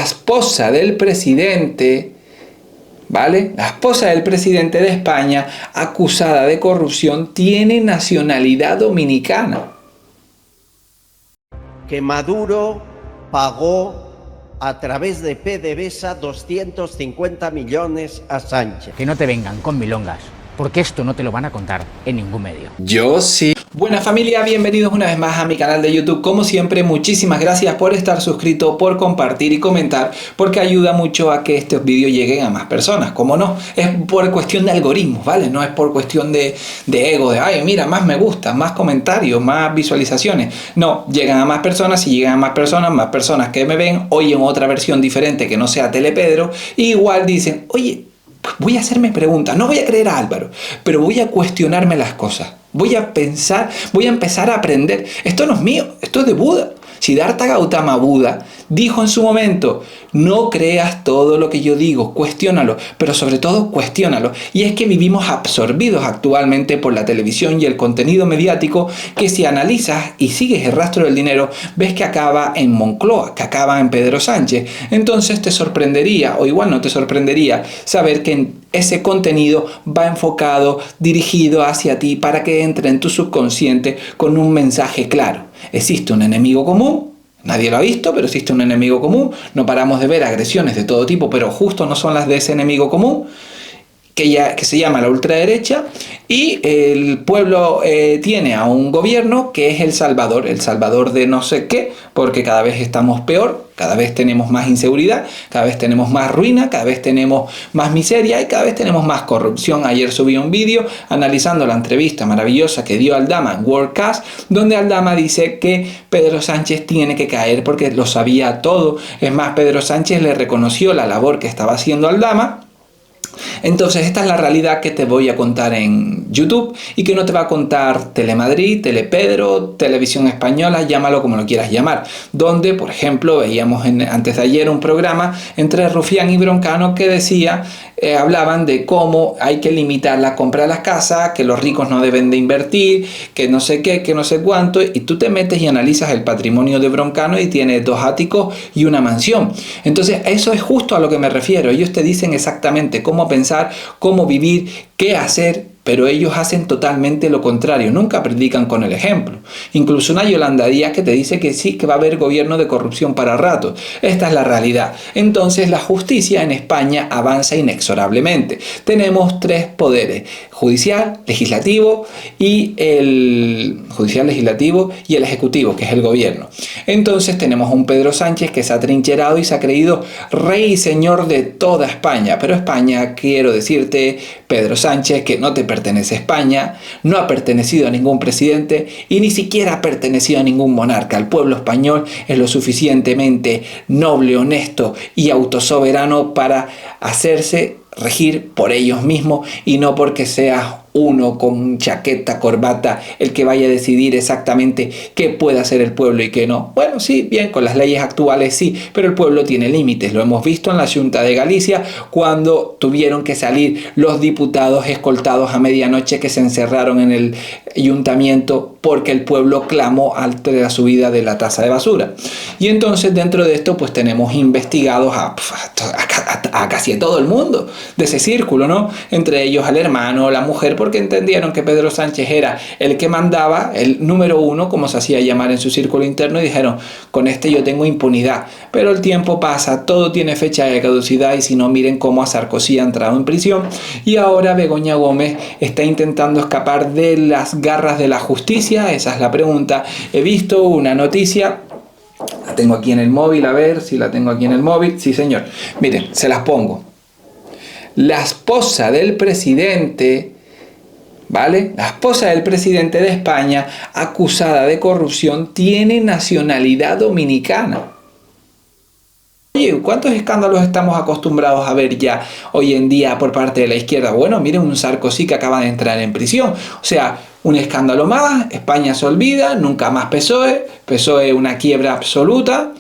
esposa del presidente, ¿vale? La esposa del presidente de España, acusada de corrupción, tiene nacionalidad dominicana. Que Maduro pagó a través de PDVSA 250 millones a Sánchez. Que no te vengan con milongas, porque esto no te lo van a contar en ningún medio. Yo sí. Buena familia, bienvenidos una vez más a mi canal de YouTube. Como siempre, muchísimas gracias por estar suscrito, por compartir y comentar, porque ayuda mucho a que estos vídeos lleguen a más personas. Como no, es por cuestión de algoritmos, ¿vale? No es por cuestión de ego, de ay, mira, más me gusta, más comentarios, más visualizaciones. No, llegan a más personas y llegan a más personas que me ven, oyen otra versión diferente que no sea Telepedro, y igual dicen, oye, voy a hacerme preguntas, no voy a creer a Álvaro, pero voy a cuestionarme las cosas. Voy a pensar, voy a empezar a aprender. Esto no es mío, esto es de Buda. Siddhartha Gautama Buda dijo en su momento, no creas todo lo que yo digo, cuestiónalo, pero sobre todo cuestiónalo. Y es que vivimos absorbidos actualmente por la televisión y el contenido mediático que si analizas y sigues el rastro del dinero, ves que acaba en Moncloa, que acaba en Pedro Sánchez. Entonces te sorprendería, o igual no te sorprendería, saber que ese contenido va enfocado, dirigido hacia ti para que entre en tu subconsciente con un mensaje claro. Existe un enemigo común, nadie lo ha visto, pero existe un enemigo común. No paramos de ver agresiones de todo tipo, pero justo no son las de ese enemigo común, que se llama la ultraderecha, y el pueblo tiene a un gobierno que es el salvador de no sé qué, porque cada vez estamos peor, cada vez tenemos más inseguridad, cada vez tenemos más ruina, cada vez tenemos más miseria y cada vez tenemos más corrupción. Ayer subí un vídeo analizando la entrevista maravillosa que dio Aldama en Worldcast, donde Aldama dice que Pedro Sánchez tiene que caer porque lo sabía todo. Es más, Pedro Sánchez le reconoció la labor que estaba haciendo Aldama. Entonces esta es la realidad que te voy a contar en YouTube y que no te va a contar Telemadrid, Telepedro, Televisión Española, llámalo como lo quieras llamar, donde por ejemplo veíamos antes de ayer un programa entre Rufián y Broncano que decía, hablaban de cómo hay que limitar la compra de las casas, que los ricos no deben de invertir, que no sé qué, que no sé cuánto, y tú te metes y analizas el patrimonio de Broncano y tiene 2 áticos y una mansión. Entonces eso es justo a lo que me refiero. Ellos te dicen exactamente cómo pensar, cómo vivir, qué hacer, pero ellos hacen totalmente lo contrario, nunca predican con el ejemplo. Incluso una Yolanda Díaz que te dice que sí, que va a haber gobierno de corrupción para rato. Esta es la realidad. Entonces la justicia en España avanza inexorablemente. Tenemos 3 poderes, judicial, legislativo y el ejecutivo, que es el gobierno. Entonces tenemos un Pedro Sánchez que se ha trincherado y se ha creído rey y señor de toda España. Pero España, quiero decirte, Pedro Sánchez, que no te pertenece a España, no ha pertenecido a ningún presidente y ni siquiera ha pertenecido a ningún monarca. El pueblo español es lo suficientemente noble, honesto y autosoberano para hacerse regir por ellos mismos y no porque seas uno con chaqueta, corbata, el que vaya a decidir exactamente qué puede hacer el pueblo y qué no. Bueno, sí, bien, con las leyes actuales sí, pero el pueblo tiene límites. Lo hemos visto en la Xunta de Galicia cuando tuvieron que salir los diputados escoltados a medianoche que se encerraron en el ayuntamiento porque el pueblo clamó ante la subida de la tasa de basura. Y entonces dentro de esto pues tenemos investigados a casi todo el mundo de ese círculo, ¿no? Entre ellos al hermano, la mujer, porque entendieron que Pedro Sánchez era el que mandaba, el número 1, como se hacía llamar en su círculo interno, y dijeron, con este yo tengo impunidad. Pero el tiempo pasa, todo tiene fecha de caducidad, y si no, miren cómo a Sarkozy ha entrado en prisión, y ahora Begoña Gómez está intentando escapar de las garras de la justicia. Esa es la pregunta. He visto una noticia, la tengo aquí en el móvil, a ver si la tengo aquí en el móvil, sí señor, miren, se las pongo. La esposa del presidente, ¿vale? La esposa del presidente de España, acusada de corrupción, tiene nacionalidad dominicana. Oye, ¿cuántos escándalos estamos acostumbrados a ver ya hoy en día por parte de la izquierda? Bueno, miren un Sarkozy que acaba de entrar en prisión. O sea, un escándalo más, España se olvida, nunca más PSOE una quiebra absoluta.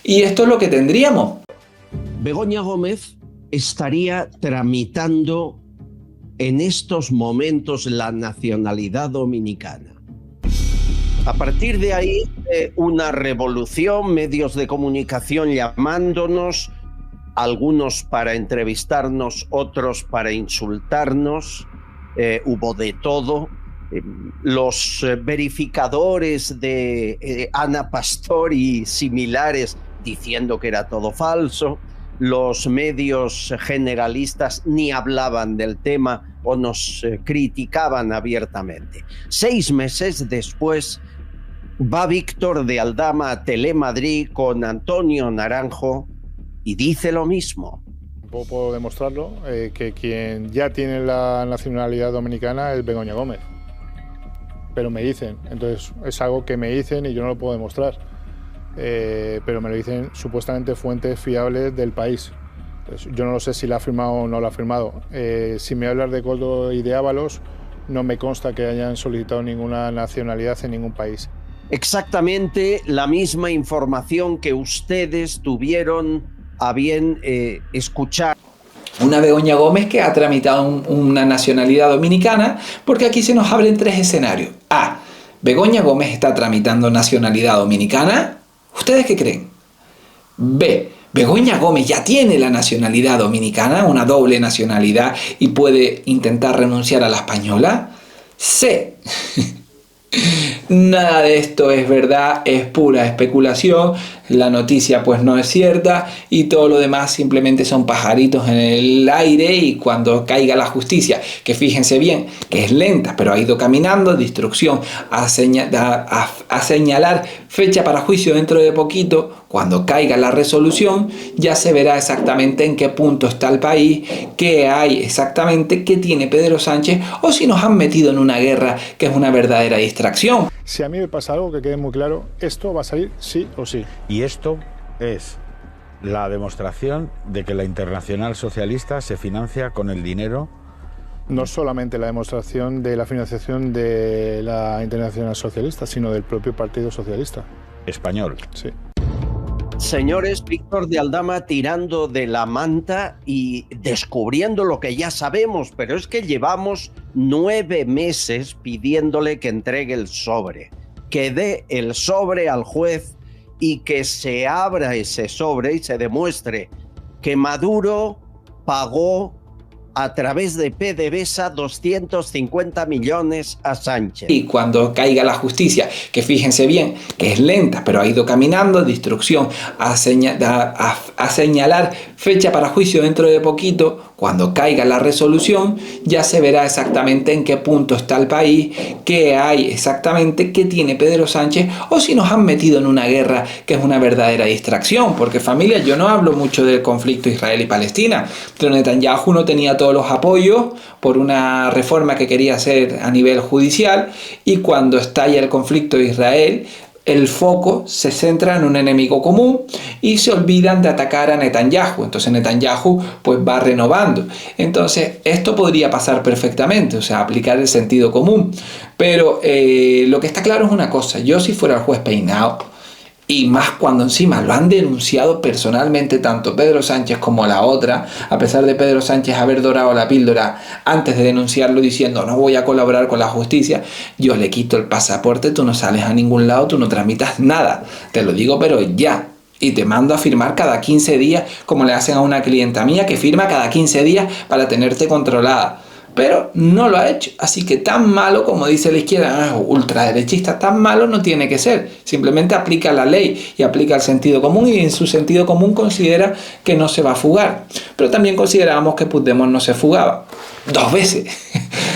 Y esto es lo que tendríamos. Begoña Gómez estaría tramitando en estos momentos la nacionalidad dominicana. A partir de ahí, una revolución, medios de comunicación llamándonos, algunos para entrevistarnos, otros para insultarnos, hubo de todo. Los verificadores de Ana Pastor y similares diciendo que era todo falso, los medios generalistas ni hablaban del tema o nos criticaban abiertamente. 6 meses después va Víctor de Aldama a Telemadrid con Antonio Naranjo y dice lo mismo. Puedo demostrarlo, que quien ya tiene la nacionalidad dominicana es Begoña Gómez. Pero me dicen, entonces es algo que me dicen y yo no lo puedo demostrar. Pero me lo dicen supuestamente fuentes fiables del país. Entonces, yo no lo sé si la ha firmado o no la ha firmado. Si me hablas de Koldo y de Ábalos, no me consta que hayan solicitado ninguna nacionalidad en ningún país. Exactamente la misma información que ustedes tuvieron a bien escuchar. Una Begoña Gómez que ha tramitado una nacionalidad dominicana, porque aquí se nos abren 3 escenarios. A. Begoña Gómez está tramitando nacionalidad dominicana. ¿Ustedes qué creen? B. Begoña Gómez ya tiene la nacionalidad dominicana, una doble nacionalidad, y puede intentar renunciar a la española. C. Nada de esto es verdad, es pura especulación, la noticia pues no es cierta y todo lo demás simplemente son pajaritos en el aire, y cuando caiga la justicia, que fíjense bien que es lenta pero ha ido caminando, de instrucción a señalar fecha para juicio dentro de poquito, cuando caiga la resolución ya se verá exactamente en qué punto está el país, qué hay exactamente, qué tiene Pedro Sánchez, o si nos han metido en una guerra que es una verdadera distracción. Si a mí me pasa algo, que quede muy claro, esto va a salir sí o sí. Y esto es la demostración de que la Internacional Socialista se financia con el dinero. No solamente la demostración de la financiación de la Internacional Socialista, sino del propio Partido Socialista Español. Sí. Señores, Víctor de Aldama tirando de la manta y descubriendo lo que ya sabemos, pero es que llevamos 9 meses pidiéndole que entregue el sobre, que dé el sobre al juez y que se abra ese sobre y se demuestre que Maduro pagó a través de PDVSA 250 millones a Sánchez. Y cuando caiga la justicia, que fíjense bien que es lenta pero ha ido caminando, de instrucción a señalar fecha para juicio dentro de poquito, cuando caiga la resolución ya se verá exactamente en qué punto está el país, qué hay exactamente, qué tiene Pedro Sánchez, o si nos han metido en una guerra que es una verdadera distracción. Porque familia, yo no hablo mucho del conflicto Israel y Palestina, pero Netanyahu no tenía todos los apoyos por una reforma que quería hacer a nivel judicial, y cuando estalla el conflicto de Israel, el foco se centra en un enemigo común y se olvidan de atacar a Netanyahu. Entonces Netanyahu pues va renovando. Entonces esto podría pasar perfectamente, o sea, aplicar el sentido común. Pero lo que está claro es una cosa: yo, si fuera el juez Peinado, y más cuando encima lo han denunciado personalmente tanto Pedro Sánchez como la otra, a pesar de Pedro Sánchez haber dorado la píldora antes de denunciarlo diciendo no voy a colaborar con la justicia, yo le quito el pasaporte, tú no sales a ningún lado, tú no tramitas nada, te lo digo pero ya, y te mando a firmar cada 15 días, como le hacen a una clienta mía que firma cada 15 días para tenerte controlada. Pero no lo ha hecho, así que tan malo, como dice la izquierda, ultraderechista, tan malo no tiene que ser. Simplemente aplica la ley y aplica el sentido común, y en su sentido común considera que no se va a fugar. Pero también considerábamos que Puigdemont no se fugaba 2 veces.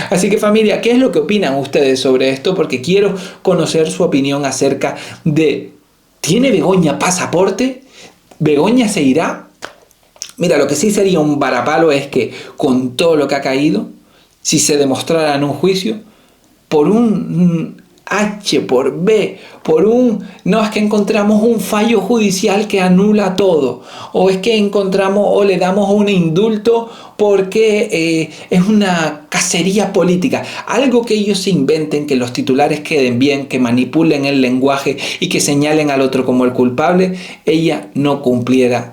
Así que familia, ¿qué es lo que opinan ustedes sobre esto? Porque quiero conocer su opinión acerca de ¿tiene Begoña pasaporte? ¿Begoña se irá? Mira, lo que sí sería un varapalo es que con todo lo que ha caído, si se demostrara en un juicio, por un H, por B, no, es que encontramos un fallo judicial que anula todo, o es que encontramos o le damos un indulto porque es una cacería política, algo que ellos se inventen, que los titulares queden bien, que manipulen el lenguaje y que señalen al otro como el culpable, ella no cumpliera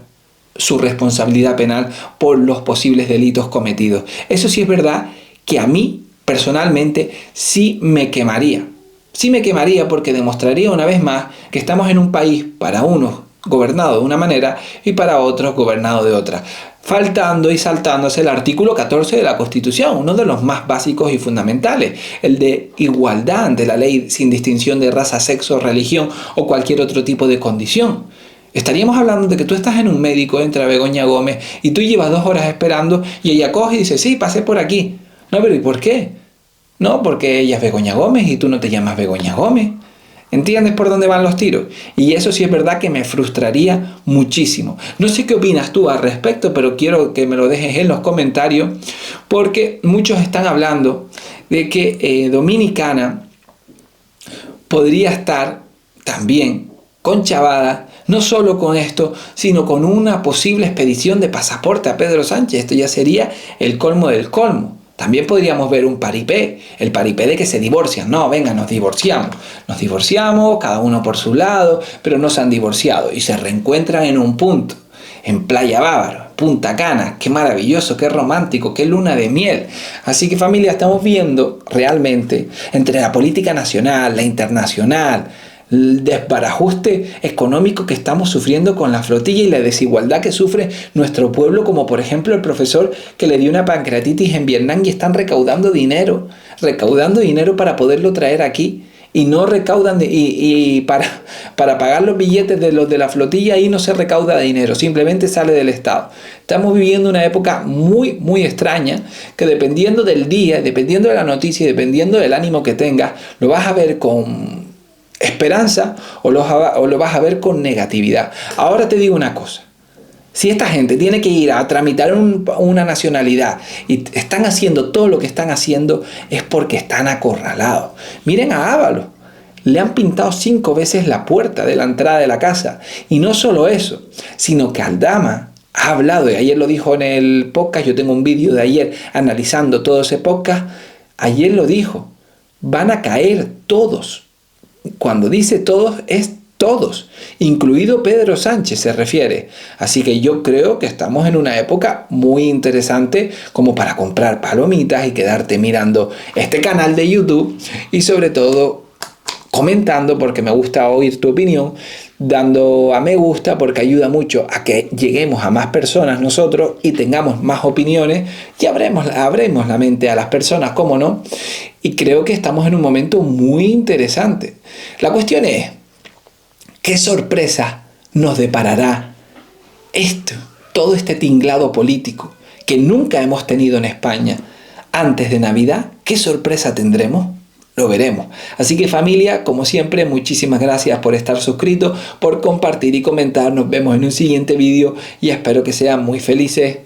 su responsabilidad penal por los posibles delitos cometidos. Eso sí es verdad que a mí personalmente sí me quemaría. Sí me quemaría porque demostraría una vez más que estamos en un país para unos gobernado de una manera y para otros gobernado de otra, faltando y saltándose el artículo 14 de la Constitución, uno de los más básicos y fundamentales, el de igualdad ante la ley sin distinción de raza, sexo, religión o cualquier otro tipo de condición. Estaríamos hablando de que tú estás en un médico, entra Begoña Gómez y tú llevas 2 horas esperando y ella coge y dice, sí, pasé por aquí. No, pero ¿y por qué? No, porque ella es Begoña Gómez y tú no te llamas Begoña Gómez. ¿Entiendes por dónde van los tiros? Y eso sí es verdad que me frustraría muchísimo. No sé qué opinas tú al respecto, pero quiero que me lo dejes en los comentarios, porque muchos están hablando de que Dominicana podría estar también conchavada, no solo con esto, sino con una posible expedición de pasaporte a Pedro Sánchez. Esto ya sería el colmo del colmo. También podríamos ver un paripé, el paripé de que se divorcian. No, venga, nos divorciamos, cada uno por su lado, pero no se han divorciado y se reencuentran en un punto, en Playa Bávaro, Punta Cana. Qué maravilloso, qué romántico, qué luna de miel. Así que familia, estamos viendo realmente entre la política nacional, la internacional, el desbarajuste económico que estamos sufriendo con la flotilla y la desigualdad que sufre nuestro pueblo, como por ejemplo el profesor que le dio una pancreatitis en Vietnam y están recaudando dinero para poderlo traer aquí y no recaudan para pagar los billetes de los de la flotilla. Ahí no se recauda dinero, simplemente sale del Estado. Estamos viviendo una época muy, muy extraña que dependiendo del día, dependiendo de la noticia y dependiendo del ánimo que tengas, lo vas a ver con esperanza o lo vas a ver con negatividad. Ahora te digo una cosa. Si esta gente tiene que ir a tramitar una nacionalidad y están haciendo todo lo que están haciendo, es porque están acorralados. Miren a Ábalos. Le han pintado 5 veces la puerta de la entrada de la casa. Y no solo eso, sino que Aldama ha hablado, y ayer lo dijo en el podcast, yo tengo un vídeo de ayer analizando todo ese podcast, ayer lo dijo, van a caer todos. Cuando dice todos, es todos, incluido Pedro Sánchez se refiere. Así que yo creo que estamos en una época muy interesante como para comprar palomitas y quedarte mirando este canal de YouTube y sobre todo comentando, porque me gusta oír tu opinión, dando a me gusta porque ayuda mucho a que lleguemos a más personas nosotros y tengamos más opiniones y abremos la mente a las personas, ¿cómo no? Y creo que estamos en un momento muy interesante. La cuestión es, ¿qué sorpresa nos deparará todo este tinglado político que nunca hemos tenido en España antes de Navidad? ¿Qué sorpresa tendremos? Lo veremos. Así que familia, como siempre, muchísimas gracias por estar suscritos, por compartir y comentar. Nos vemos en un siguiente vídeo y espero que sean muy felices.